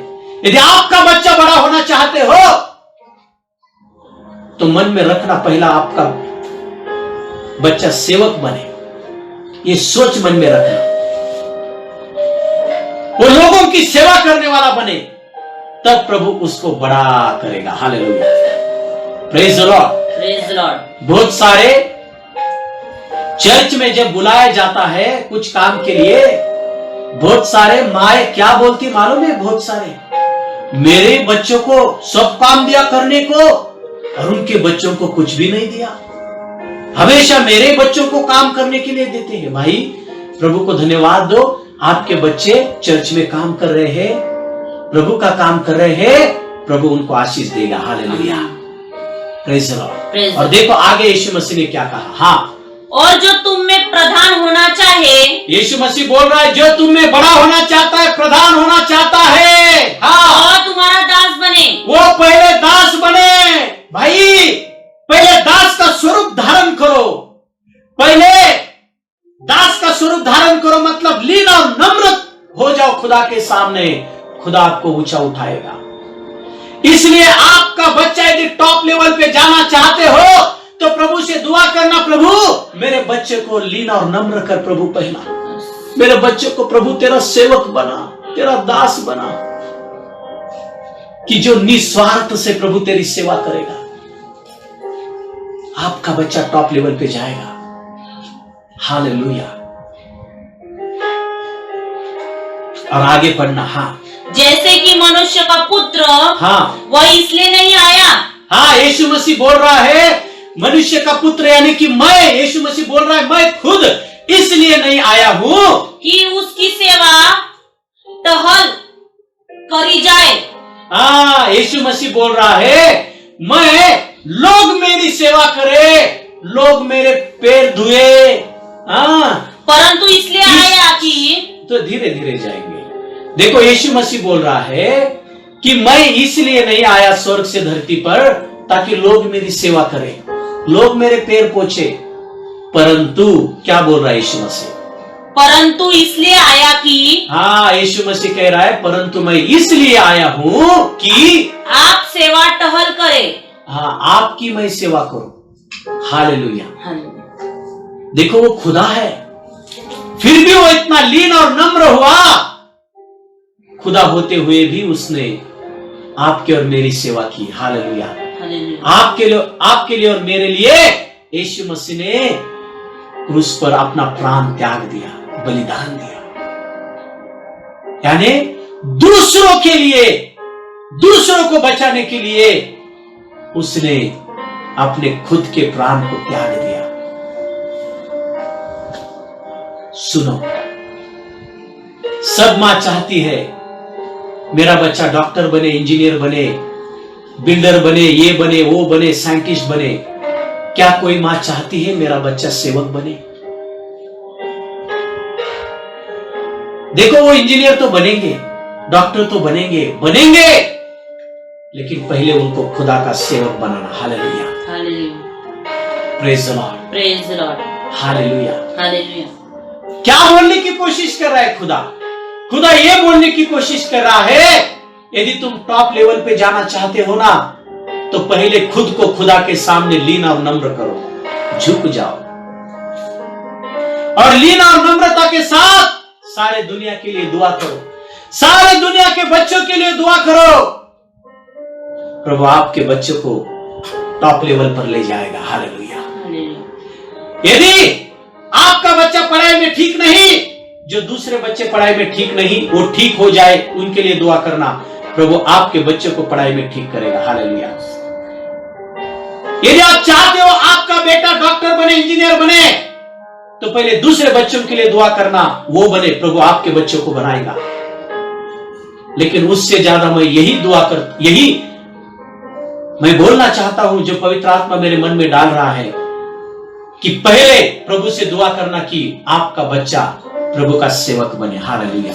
यदि आपका बच्चा बड़ा होना चाहते हो, तो मन में रखना पहला आपका बच्चा सेवक बने, ये सोच मन में रखना, वो लोगों की सेवा करने वाला बने, तब प्रभु उसको बड़ा करेगा। Hallelujah, praise the Lord, praise the Lord. बहुत सारे चर्च में जब बुलाया जाता है कुछ काम के लिए, बहुत सारे माए क्या बोलती मालूम है? बहुत सारे मेरे बच्चों को सब काम दिया करने को, और उनके बच्चों को कुछ भी नहीं दिया, हमेशा मेरे बच्चों को काम करने के लिए देते हैं। भाई प्रभु को धन्यवाद दो, आपके बच्चे चर्च में काम कर रहे हैं, प्रभु का काम कर रहे हैं, प्रभु उनको आशीष देगा। Hallelujah, praise the Lord. और देखो आगे यीशु मसीह ने क्या कहा। हाँ, और जो तुम में प्रधान होना चाहे, यीशु मसीह बोल रहा है, जो तुम में बड़ा होना चाहता है, प्रधान होना चाहता है, हाँ, और तुम्हारा दास बने, वो पहले दास बने। भाई पहले दास का स्वरूप धारण करो, पहले दास का स्वरूप धारण करो, मतलब लीन और नम्र हो जाओ खुदा के सामने, खुदा आपको ऊंचा उठाएगा। इसलिए आपका बच्चा यदि टॉप लेवल पे जाना चाहते हो, तो प्रभु से दुआ करना, प्रभु मेरे बच्चे को लीन और नम्र कर, प्रभु पहला मेरे बच्चे को प्रभु तेरा सेवक बना, तेरा दास बना। कि जो निस्वार्थ से प्रभु तेरी सेवा करेगा, आपका बच्चा टॉप लेवल पे जाएगा। हालेलुया। और आगे पढ़ना। हाँ, जैसे कि मनुष्य का पुत्र हाँ, वह इसलिए नहीं आया। हाँ, यीशु मसीह बोल रहा है मनुष्य का पुत्र, यानी कि मैं, यीशु मसीह बोल रहा है मैं खुद इसलिए नहीं आया हूं कि उसकी सेवा टहल करी जाए। हाँ, यीशु मसीह बोल रहा है मैं लोग मेरी सेवा करे, लोग मेरे पैर धुए। हाँ, परंतु इसलिए आया कि, तो धीरे धीरे जाएंगे। देखो, यीशु मसीह बोल रहा है कि मैं इसलिए नहीं आया स्वर्ग से धरती पर ताकि लोग मेरी सेवा करें, लोग मेरे पैर पोछे। परंतु क्या बोल रहा है यीशु मसीह? परंतु इसलिए आया कि, हाँ, यीशु मसीह कह रहा है परंतु मैं इसलिए आया हूं कि आप सेवा टहल करे। हाँ, आपकी मैं सेवा करूं। हालेलुया। हालेलुया। देखो, वो खुदा है, फिर भी वो इतना लीन और नम्र हुआ। खुदा होते हुए भी उसने आपके और मेरी सेवा की। हालेलुया। हालेलुया। आपके लिए और मेरे लिए यीशु मसीह ने क्रूस पर अपना प्राण त्याग दिया, बलिदान दिया। यानी दूसरों के लिए, दूसरों को बचाने के लिए उसने अपने खुद के प्राण को त्याग दिया। सुनो, सब मां चाहती है मेरा बच्चा डॉक्टर बने, इंजीनियर बने, बिल्डर बने, ये बने, वो बने, साइंटिस्ट बने। क्या कोई मां चाहती है मेरा बच्चा सेवक बने? देखो, वो इंजीनियर तो बनेंगे, डॉक्टर तो बनेंगे, लेकिन पहले उनको खुदा का सेवक बनाना। Hallelujah. Hallelujah. Praise the Lord. Praise the Lord. Hallelujah. Hallelujah. क्या बोलने की कोशिश कर रहा है खुदा? खुदा ये बोलने की कोशिश कर रहा है यदि तुम टॉप लेवल पे जाना चाहते हो ना, तो पहले खुद को खुदा के सामने लीन और नम्र करो, झुक जाओ और लीन और नम्रता के साथ सारे दुनिया के लिए दुआ करो, सारे दुनिया के बच्चों के लिए दुआ करो। प्रभु आपके बच्चों को टॉप लेवल पर ले जाएगा। हालेलुया। यदि आपका बच्चा पढ़ाई में ठीक नहीं, जो दूसरे बच्चे पढ़ाई में ठीक नहीं, वो ठीक हो जाए, उनके लिए दुआ करना। प्रभु आपके बच्चों को पढ़ाई में ठीक करेगा। हालेलुया। यदि आप चाहते हो आपका बेटा डॉक्टर बने, इंजीनियर बने, तो पहले दूसरे बच्चों के लिए दुआ करना, वो बने, प्रभु आपके बच्चों को बनाएगा। लेकिन उससे ज्यादा मैं यही मैं बोलना चाहता हूं, जो पवित्र आत्मा मेरे मन में डाल रहा है, कि पहले प्रभु से दुआ करना कि आपका बच्चा प्रभु का सेवक बने। Hallelujah.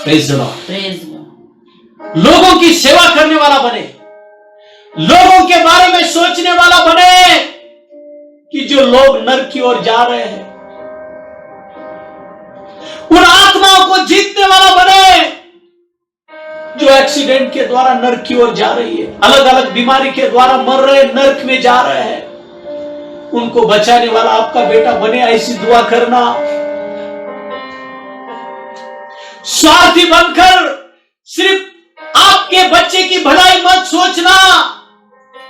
Praise the Lord. Praise the Lord. लोगों की सेवा करने वाला बने, लोगों के बारे में सोचने वाला बने, कि जो लोग नरक की ओर जा रहे हैं उन आत्माओं को जीतने वाला बने, जो एक्सीडेंट के द्वारा नरक की ओर जा रही है, अलग अलग बीमारी के द्वारा मर रहे, नरक में जा रहे हैं, उनको बचाने वाला आपका बेटा बने। ऐसी दुआ करना। स्वार्थी बनकर सिर्फ आपके बच्चे की भलाई मत सोचना।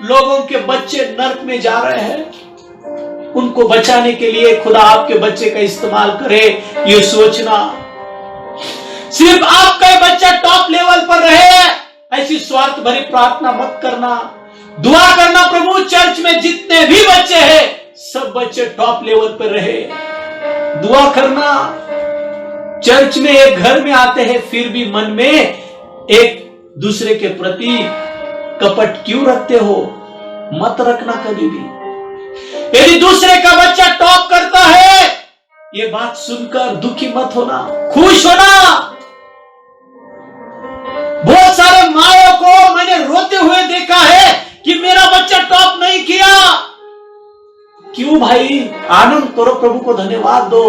लोगों के बच्चे नरक में जा रहे हैं, उनको बचाने के लिए खुदा आपके बच्चे का इस्तेमाल करे, ये सोचना। सिर्फ आपका ही बच्चा टॉप लेवल पर रहे, ऐसी स्वार्थ भरी प्रार्थना मत करना। दुआ करना, प्रभु चर्च में जितने भी बच्चे हैं सब बच्चे टॉप लेवल पर रहे। दुआ करना। चर्च में एक घर में आते हैं, फिर भी मन में एक दूसरे के प्रति कपट क्यों रखते हो? मत रखना कभी भी। यदि दूसरे का बच्चा टॉप करता है, ये बात सुनकर दुखी मत होना, खुश होना। बहुत सारे माओं को मैंने रोते हुए देखा है कि मेरा बच्चा टॉप नहीं किया। क्यों भाई? आनंद करो, प्रभु को धन्यवाद दो,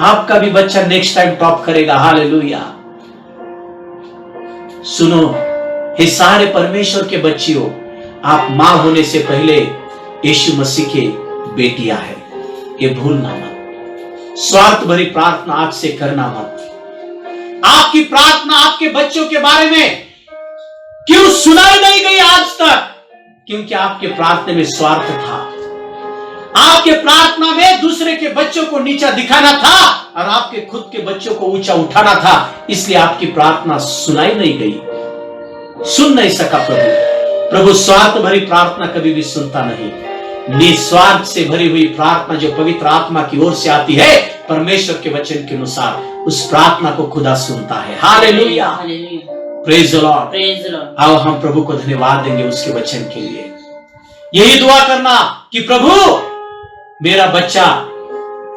आपका भी बच्चा नेक्स्ट टाइम टॉप करेगा। हालेलुया। सुनो, हे सारे परमेश्वर के बच्चियों, आप मां होने से पहले यीशु मसीह के बेटियां है, ये भूलना मत। स्वार्थ भरी प्रार्थना आज से करना मत। आपकी प्रार्थना आपके बच्चों के बारे में क्यों सुनाई नहीं गई आज तक? क्योंकि आपके प्रार्थना में स्वार्थ था, आपके प्रार्थना में दूसरे के बच्चों को नीचा दिखाना था और आपके खुद के बच्चों को ऊंचा उठाना था। इसलिए आपकी प्रार्थना सुनाई नहीं गई, सुन नहीं सका प्रभु स्वार्थ भरी प्रार्थना कभी भी सुनता नहीं। निस्वार्थ से भरी हुई प्रार्थना जो पवित्र आत्मा की ओर से आती है, परमेश्वर के वचन के अनुसार, उस प्रार्थना को खुदा सुनता है। Hallelujah, praise the Lord, praise the Lord. आओ हम प्रभु को धन्यवाद देंगे उसके वचन के लिए। यही दुआ करना कि प्रभु मेरा बच्चा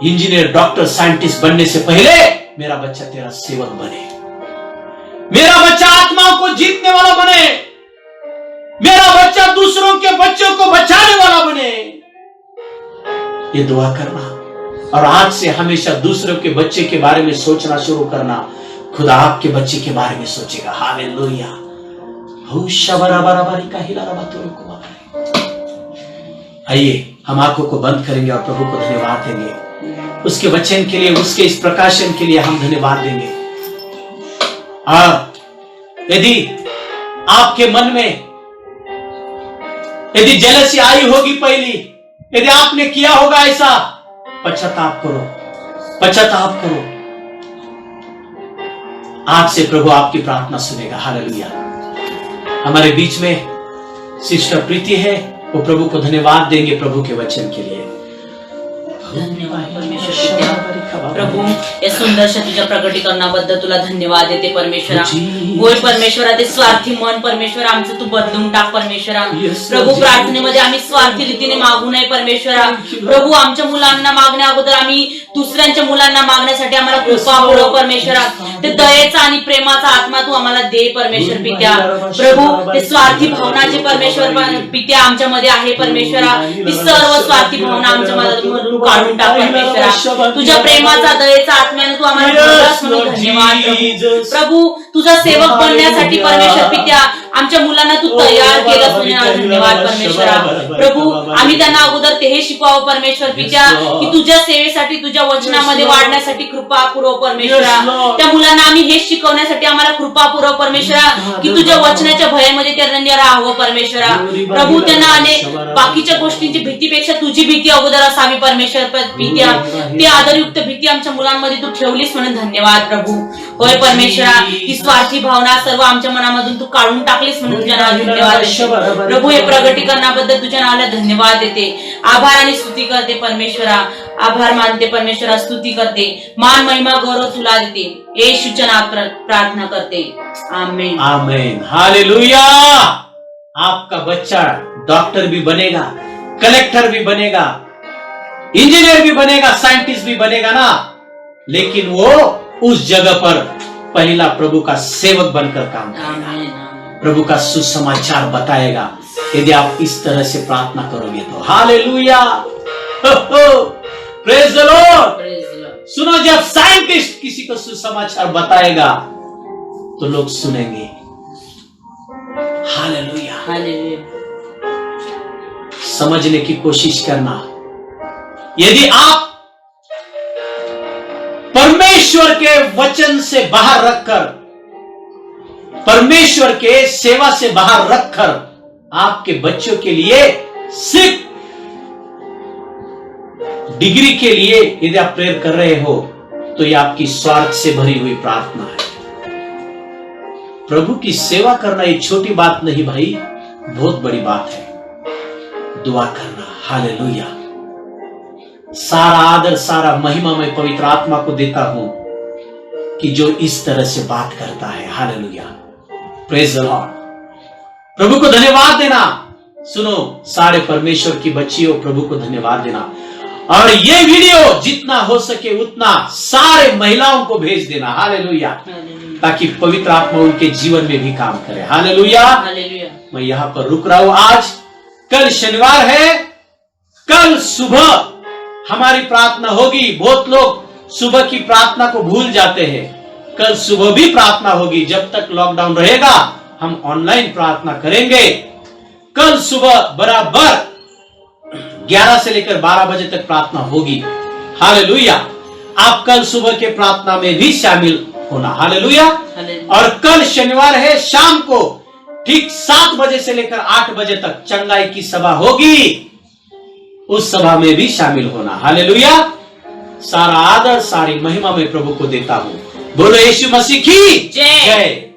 इंजीनियर, डॉक्टर, साइंटिस्ट बनने से पहले मेरा बच्चा तेरा सेवक बने, मेरा बच्चा आत्माओं को जीतने वाला बने, मेरा बच्चा दूसरों के बच्चों को बचाने वाला बने। ये दुआ करना और आज से हमेशा दूसरों के बच्चे के बारे में सोचना शुरू करना। खुदा आपके बच्चे के बारे में सोचेगा। हालेलुया। आइए हम आंखों को बंद करेंगे और प्रभु को धन्यवाद देंगे उसके वचन के लिए, उसके इस प्रकाशन के लिए हम धन्यवाद देंगे। और यदि आपके मन में यदि जलसी आई होगी पहली, यदि आपने किया होगा ऐसा, पश्चाताप करो, पश्चाताप करो। आज से प्रभु आपकी प्रार्थना सुनेगा। हालेलुया। हमारे बीच में सिस्टर प्रीति है, वो प्रभु को धन्यवाद देंगे प्रभु के वचन के लिए। धन्यवाद परमेश्वर पित्या, प्रभू या सुंदरशा तुझ्या प्रकटीकरणाबद्दल तुला धन्यवाद देते परमेश्वरा। होय परमेश्वरा, ते स्वार्थी मन परमेश्वरा आमचं तू बदलून टाक परमेश्वरा। प्रभू प्रार्थनेमध्ये आम्ही स्वार्थी रीतीने मागू नये परमेश्वरा। प्रभू आमच्या मुलांना मागण्या अगोदर आम्ही दुसऱ्यांच्या मुलांना मागण्यासाठी आम्हाला कृपा पुरव परमेश्वरा। ते दयेचा आणि प्रेमाचा आत्मा तू आम्हाला दे परमेश्वर पित्या। प्रभू ते स्वार्थी भावनाचे परमेश्वर पित्या आमच्यामध्ये आहे परमेश्वरा। ती सर्व स्वार्थी भावना आमच्या मनातून काढून टाक परमेश्वरा। तुझ्या प्रेमाचा दयेचा आत्म्याने तू आम्हाला बोललास म्हणून धन्यवाद प्रभू। प्रभू तुझा सेवक बनण्यासाठी परमेश्वर पित्या आमच्या मुलांना तू तयार केलंस म्हणून धन्यवाद परमेश्वरा। प्रभू आम्ही त्यांना अगोदर ते हे शिकवावं परमेश्वर पित्या की तुझ्या सेवेसाठी, तुझ्या वचनामध्ये वाढण्यासाठी कृपा पुरव परमेश्वरा। त्या मुलांना आम्ही हे शिकवण्यासाठी आम्हाला कृपा पुरव परमेश्वरा की तुझ्या वचनाच्या भयामध्ये त्यांनी राहावं परमेश्वरा। प्रभू त्यांना अनेक बाकीच्या गोष्टींची भीतीपेक्षा तुझी भीती अगोदर असावी परमेश्वर पित्या। ती आदरयुक्त भीती आमच्या मुलांमध्ये तू ठेवलीस म्हणून धन्यवाद प्रभू। होय परमेश्वरा, ही स्वार्थी भावना सर्व आमच्या मनामधून तू काढून टाकलीस म्हणून तुझ्या नावाला धन्यवाद देते प्रभू। हे प्रगटीकरणाबद्दल तुझ्या नावाला धन्यवाद देते, आभार आणि स्तुती करते परमेश्वरा। आभार मानते परमेश्वरा, स्तुती करते, मान महिमा गौरव तुला देते, येशूच्या नावात प्रार्थना करते, आमेन आमेन। हालेलुया। आपका बच्चा डॉक्टर भी बनेगा, कलेक्टर भी बनेगा, इंजीनियर भी बनेगा, साइंटिस्ट भी बनेगा ना, लेकिन वो उस जगह पर पहला प्रभु का सेवक बनकर काम करेगा, प्रभु का सुसमाचार बताएगा। यदि आप इस तरह से प्रार्थना करोगे तो हालेलुया, प्रेज द लॉर्ड। सुनो, जब साइंटिस्ट किसी को सुसमाचार बताएगा तो लोग सुनेंगे। Hallelujah, hallelujah. समझने की कोशिश करना। यदि आप परमेश्वर के वचन से बाहर रखकर, परमेश्वर के सेवा से बाहर रखकर आपके बच्चों के लिए सिर्फ डिग्री के लिए यदि आप प्रेयर कर रहे हो तो यह आपकी स्वार्थ से भरी हुई प्रार्थना है। प्रभु की सेवा करना एक छोटी बात नहीं भाई, बहुत बड़ी बात है। दुआ करना। हालेलुया। सारा आदर, सारा महिमा मैं पवित्र आत्मा को देता हूं कि जो इस तरह से बात करता है। Hallelujah, praise the Lord. प्रभु को धन्यवाद देना। सुनो सारे परमेश्वर की बच्चियों, प्रभु को धन्यवाद देना। और ये वीडियो जितना हो सके उतना सारे महिलाओं को भेज देना। हालेलुया, ताकि पवित्र आत्मा उनके जीवन में भी काम करे। Hallelujah, hallelujah. मैं यहां पर रुक रहा हूं। आज कल शनिवार है, कल सुबह हमारी प्रार्थना होगी। बहुत लोग सुबह की प्रार्थना को भूल जाते हैं। कल सुबह भी प्रार्थना होगी। जब तक लॉकडाउन रहेगा हम ऑनलाइन प्रार्थना करेंगे। कल सुबह बराबर 11 से लेकर 12 बजे तक प्रार्थना होगी। हालेलुया। आप कल सुबह के प्रार्थना में भी शामिल होना। हालेलुया। और कल शनिवार है, शाम को ठीक 7 बजे से लेकर 8 बजे तक चंगाई की सभा होगी, उस सभा में भी शामिल होना। हालेलुया। सारा आदर सारी महिमा मैं प्रभु को देता हूं। बोलो यीशु मसीह की जय। जय।